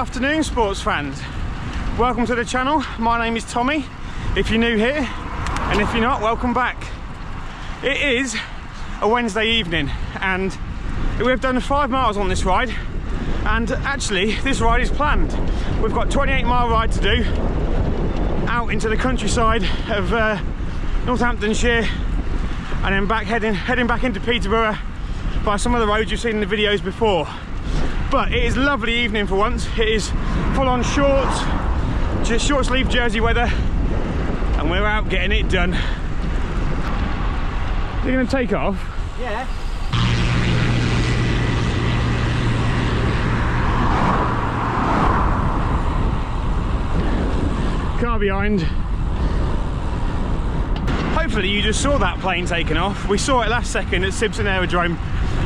afternoon, sports fans. Welcome to the channel. My name is Tommy, if you're new here, and if you're not, welcome back. It is a Wednesday evening and we've done 5 miles on this ride, and actually this ride is planned. We've got a 28-mile ride to do out into the countryside of Northamptonshire, and then heading back into Peterborough by some of the roads you've seen in the videos before. But it is a lovely evening for once. It is full on shorts, just short sleeve jersey weather, and we're out getting it done. You're going to take off? Yeah. Car behind. Hopefully you just saw that plane taking off. We saw it last second at Sibson Aerodrome,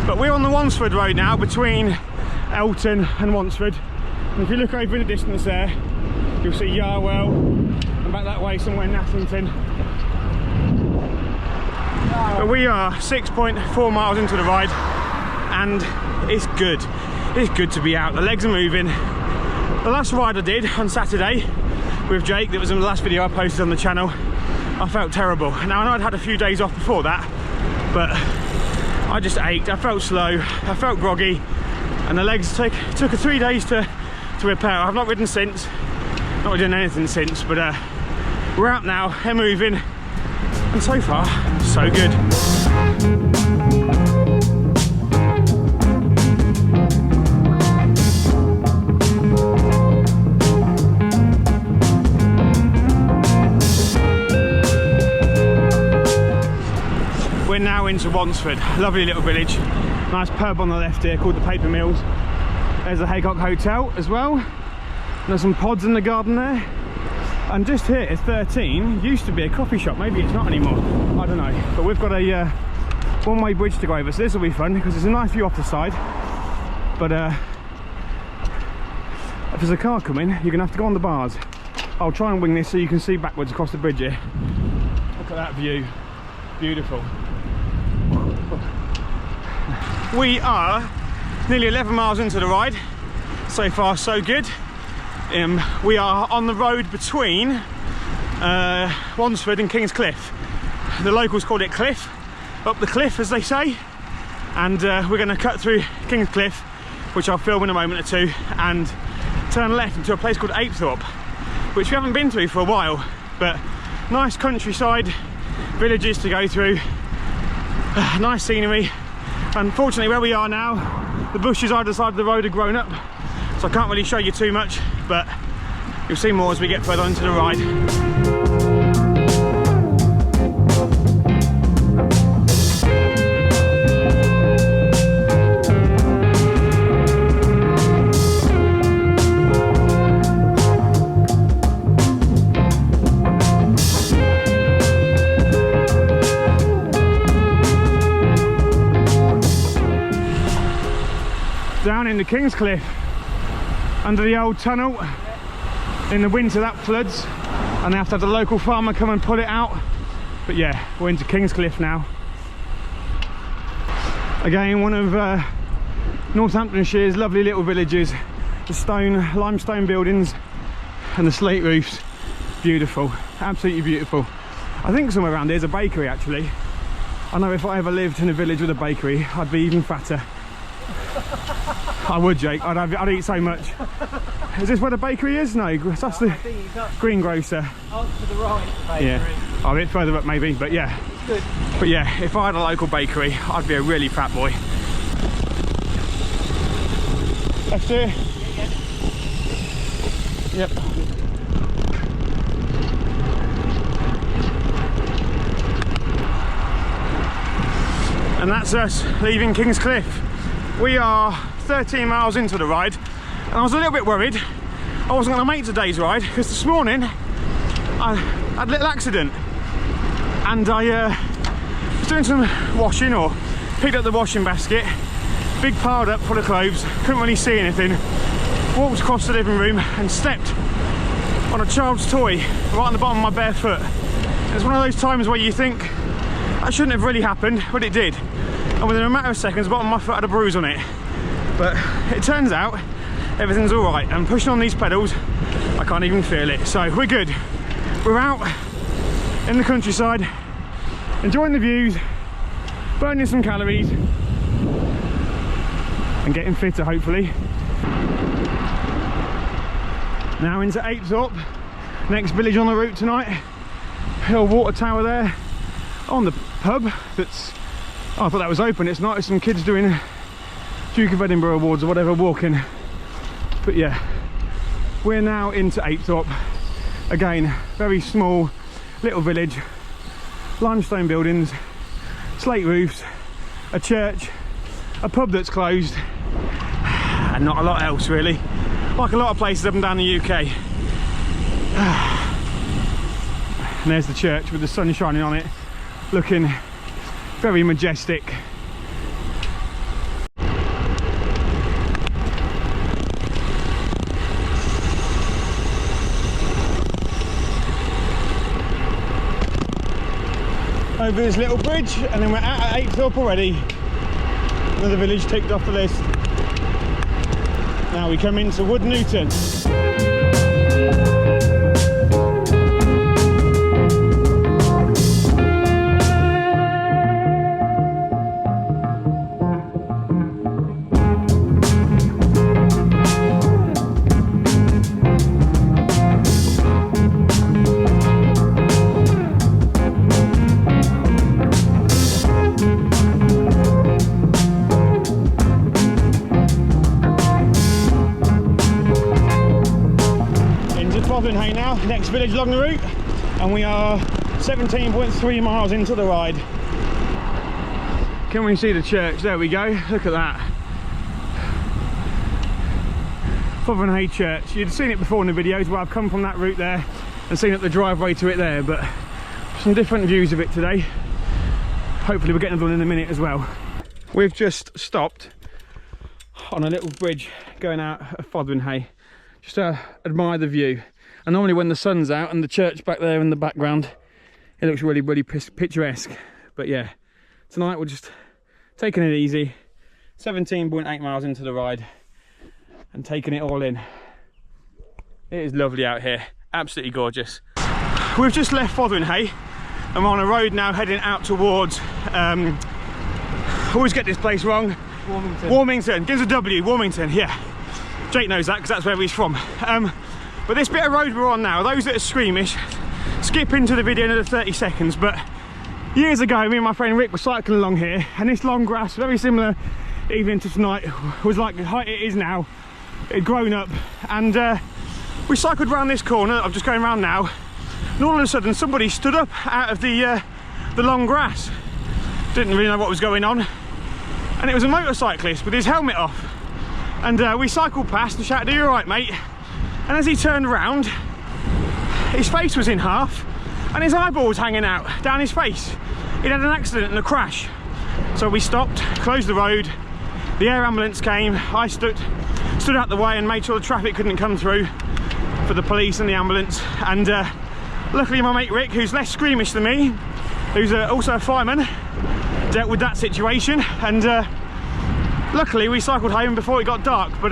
but we're on the Wford road now between Elton and Wford, and if you look over in the distance there, you'll see Yarwell, and back that way somewhere Nassington. But we are 6.4 miles into the ride, and it's good. It's good to be out. The legs are moving. The last ride I did on Saturday with Jake, that was in the last video I posted on the channel, I felt terrible. Now I know I'd had a few days off before that, but I just ached. I felt slow, I felt groggy, and the legs took 3 days to repair. I've not ridden since, not really done anything since, but we're out now, they're moving, and so far, so good. We're now into Wford, lovely little village. Nice pub on the left here called the Paper Mills. There's the Haycock Hotel as well. There's some pods in the garden there. And just here at 13 used to be a coffee shop. Maybe it's not anymore, I don't know. But we've got a one-way bridge to go over, so this will be fun because there's a nice view off the side. But if there's a car coming, you're gonna have to go on the bars. I'll try and wing this so you can see backwards across the bridge here. Look at that view, beautiful. We are nearly 11 miles into the ride. So far so good. We are on the road between Wford and Kingscliff. The locals called it Cliff, up the cliff as they say, and we're going to cut through Kingscliff, which I'll film in a moment or two, and turn left into a place called Apethorpe, which we haven't been through for a while, but nice countryside villages to go through, nice scenery. Unfortunately where we are now, the bushes either side of the road are grown up, so I can't really show you too much, but you'll see more as we get further into the ride. Down into Kingscliff, under the old tunnel. In the winter that floods and they have to have the local farmer come and put it out. But yeah, we're into Kingscliff now. Again, one of Northamptonshire's lovely little villages. The limestone buildings and the slate roofs. Beautiful, absolutely beautiful. I think somewhere around here's a bakery actually. I know if I ever lived in a village with a bakery, I'd be even fatter. I would, Jake. I'd eat so much. Is this where the bakery is? No, that's the greengrocer. Oh, to the right, bakery. Yeah, a bit further up maybe, but yeah. Good. But yeah, if I had a local bakery, I'd be a really fat boy. Left here? Yeah. Yep. And that's us leaving Kingscliff. We are 13 miles into the ride, and I was a little bit worried I wasn't going to make today's ride, because this morning I had a little accident, and I was doing some washing, or picked up the washing basket, big piled up full of clothes, couldn't really see anything, walked across the living room and stepped on a child's toy right on the bottom of my bare foot. It's one of those times where you think that shouldn't have really happened, but it did. And within a matter of seconds, the bottom of my foot had a bruise on it. But it turns out everything's all right. And pushing on these pedals, I can't even feel it. So we're good. We're out in the countryside, enjoying the views, burning some calories, and getting fitter, hopefully. Now into Apethorpe, next village on the route tonight. Little water tower there on the pub that's, oh, I thought that was open, it's not. There's some kids doing Duke of Edinburgh Awards or whatever, walking. But yeah, we're now into Apethorpe. Again, very small little village, limestone buildings, slate roofs, a church, a pub that's closed, and not a lot else really, like a lot of places up and down the UK. And there's the church with the sun shining on it, looking very majestic. Over this little bridge, and then we're at Apethorpe already. Another village ticked off the list. Now we come into Wood Newton. Foren Hay now, next village along the route, and we are 17.3 miles into the ride. Can we see the church? There we go, look at that. Foren Hay Church. You'd seen it before in the videos where I've come from that route there and seen up the driveway to it there, but some different views of it today. Hopefully we're getting done in a minute as well. We've just stopped on a little bridge going out of Foren Hay just to admire the view. And normally when the sun's out and the church back there in the background, it looks really, really picturesque. But yeah, tonight we're just taking it easy, 17.8 miles into the ride and taking it all in. It is lovely out here, absolutely gorgeous. We've just left Foren Hay and we're on a road now heading out towards, always get this place wrong. Warmington. Warmington, gives a W, Warmington, yeah. Jake knows that because that's where he's from. But this bit of road we're on now, those that are squeamish, skip into the video in another 30 seconds. But years ago, me and my friend Rick were cycling along here, and this long grass, very similar evening to tonight, was like the height it is now. It had grown up, and we cycled around this corner. I'm just going around now, and all of a sudden somebody stood up out of the long grass. Didn't really know what was going on, and it was a motorcyclist with his helmet off. And we cycled past and shouted, "Are you all right, mate?" And as he turned around, his face was in half and his eyeball was hanging out down his face. He'd had an accident and a crash. So we stopped, closed the road, the air ambulance came, I stood out the way and made sure the traffic couldn't come through for the police and the ambulance. And luckily my mate Rick, who's less squeamish than me, who's also a fireman, dealt with that situation. And luckily we cycled home before it got dark. But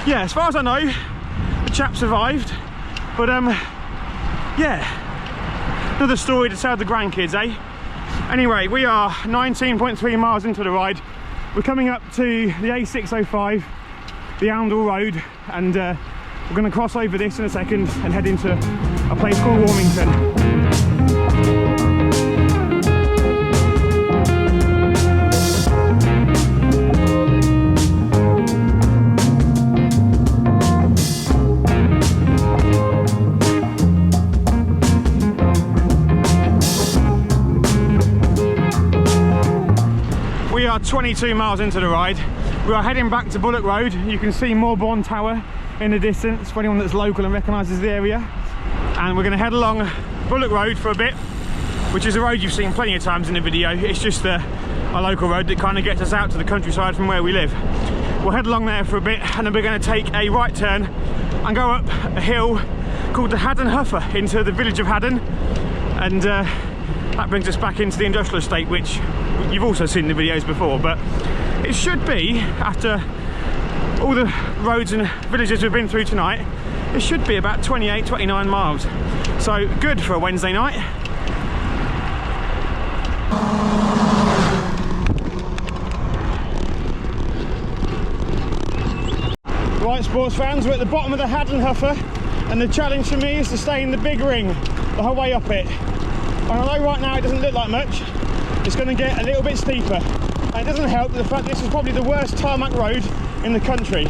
yeah, as far as I know, the chap survived. But yeah, another story to tell the grandkids, eh? Anyway, we are 19.3 miles into the ride. We're coming up to the A605, the Oundle Road, and we're going to cross over this in a second and head into a place called Warmington. We are 22 miles into the ride. We are heading back to Bullock Road. You can see Morborne Tower in the distance for anyone that's local and recognises the area. And we're going to head along Bullock Road for a bit, which is a road you've seen plenty of times in the video. It's just a local road that kind of gets us out to the countryside from where we live. We'll head along there for a bit and then we're going to take a right turn and go up a hill called the Haddon Huffer into the village of Haddon. And that brings us back into the industrial estate, which you've also seen in the videos before. But it should be, after all the roads and villages we've been through tonight, it should be about 28, 29 miles. So good for a Wednesday night. Right, sports fans, we're at the bottom of the Haddonhuffer, and the challenge for me is to stay in the big ring the whole way up it. And although right now it doesn't look like much, it's going to get a little bit steeper. And it doesn't help the fact this is probably the worst tarmac road in the country.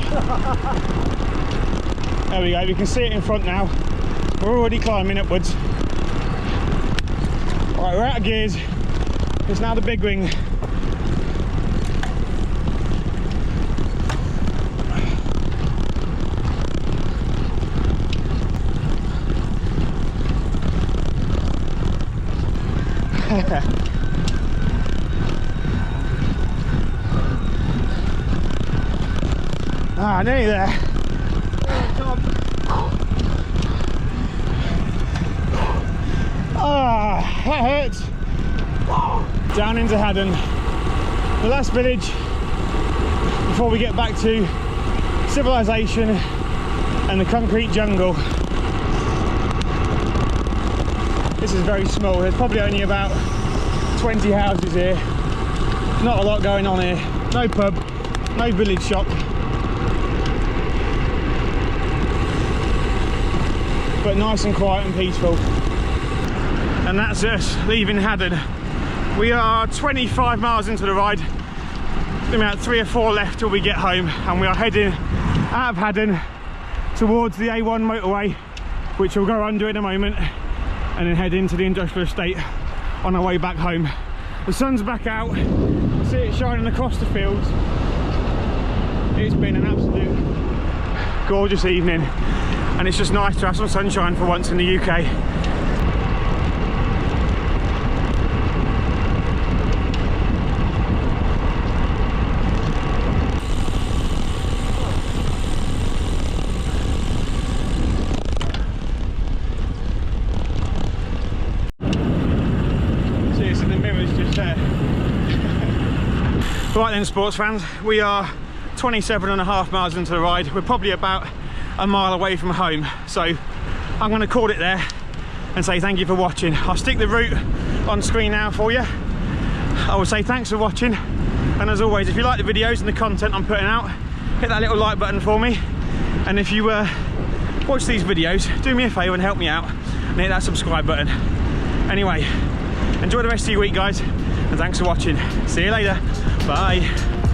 There we go, we can see it in front now. We're already climbing upwards. Right, we're out of gears. It's now the big ring. Nearly there. That hurts. Down into Haddon, the last village before we get back to civilization and the concrete jungle. This is very small. There's probably only about 20 houses here. Not a lot going on here. No pub, no village shop. But nice and quiet and peaceful. And that's us leaving Haddon. We are 25 miles into the ride. About 3 or 4 left till we get home, and we are heading out of Haddon towards the A1 motorway, which we'll go under in a moment, and then head into the industrial estate on our way back home. The sun's back out, see it shining across the fields. It's been an absolute gorgeous evening, and it's just nice to have some sunshine for once in the UK. See, it's in the mirrors just there. Right then, sports fans, we are 27.5 miles into the ride. We're probably about a mile away from home, so I'm going to call it there and say thank you for watching. I'll stick the route on screen now for you. I will say thanks for watching, and as always, if you like the videos and the content I'm putting out, hit that little like button for me, and if you watch these videos, do me a favour and help me out and hit that subscribe button. Anyway, enjoy the rest of your week, guys, and thanks for watching. See you later. Bye.